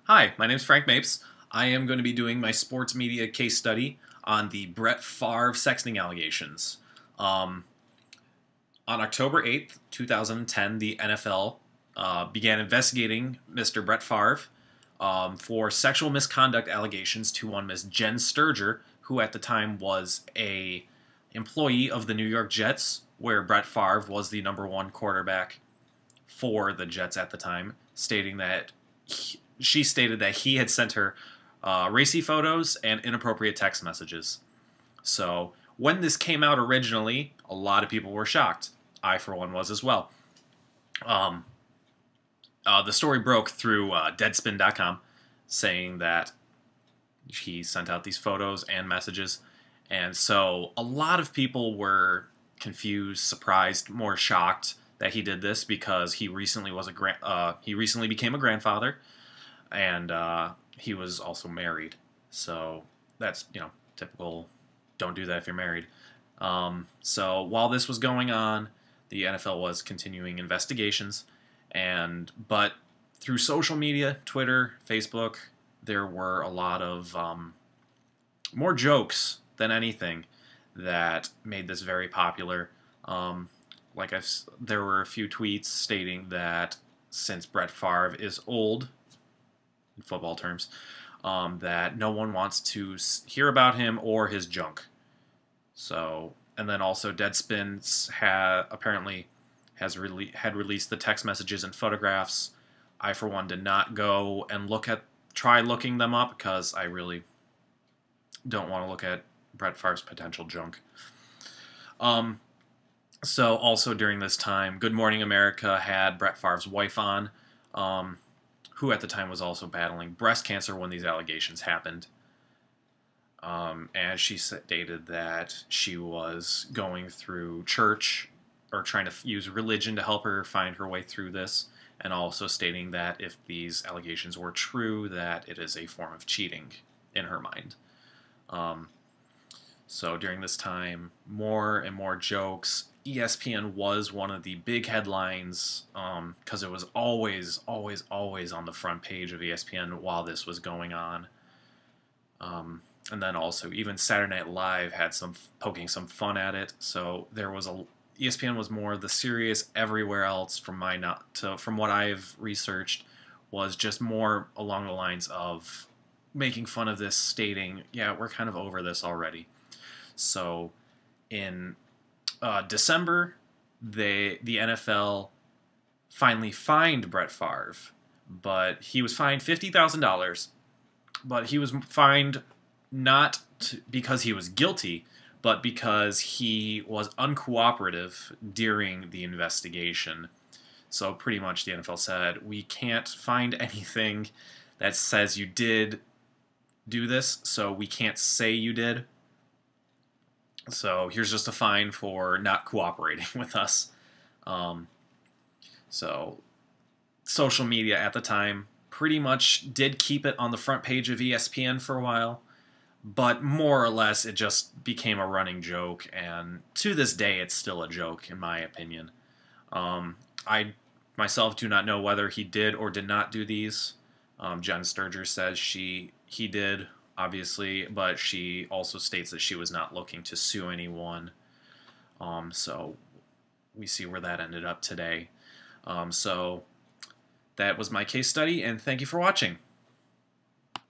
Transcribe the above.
Hi, my name is Frank Mapes. I am going to be doing my sports media case study on the Brett Favre sexting allegations. Um, on October 8th, 2010, the NFL began investigating Mr. Brett Favre for sexual misconduct allegations to one Miss Jen Sturger, who at the time was a employee of the New York Jets, where Brett Favre was the number one quarterback for the Jets at the time, stating that she stated that he had sent her racy photos and inappropriate text messages. So when this came out originally, a lot of people were shocked. I, for one, was as well. Um, the story broke through Deadspin.com, saying that he sent out these photos and messages, and so a lot of people were confused, surprised, more shocked that he did this because he recently became a grandfather, and he was also married. So that's typical. Don't do that if you're married. So while this was going on, the NFL was continuing investigations, but through social media, Twitter, Facebook, there were a lot of more jokes than anything that made this very popular. There were a few tweets stating that since Brett Favre is old, in football terms, that no one wants to hear about him or his junk. So, and then also Deadspin apparently had released the text messages and photographs. I, for one, did not go and try looking them up because I really don't want to look at Brett Favre's potential junk. So also during this time, Good Morning America had Brett Favre's wife on, who at the time was also battling breast cancer when these allegations happened. And she stated that she was going through church or trying to use religion to help her find her way through this, and also stating that if these allegations were true, that it is a form of cheating in her mind. So during this time, more and more jokes. ESPN was one of the big headlines because it was always, always, always on the front page of ESPN while this was going on. And then also even Saturday Night Live had poking some fun at it. So ESPN was more the serious. Everywhere else, from what I've researched, was just more along the lines of making fun of this, stating, yeah, we're kind of over this already. So in December, the NFL finally fined Brett Favre, but he was fined $50,000. But he was fined not because he was guilty, but because he was uncooperative during the investigation. So pretty much the NFL said, we can't find anything that says you did do this, so we can't say you did. So here's just a fine for not cooperating with us. So social media at the time pretty much did keep it on the front page of ESPN for a while, but more or less it just became a running joke, and to this day it's still a joke in my opinion. I myself do not know whether he did or did not do these. Jen Sturger says he did, obviously, but she also states that she was not looking to sue anyone. So we see where that ended up today. So that was my case study, and thank you for watching.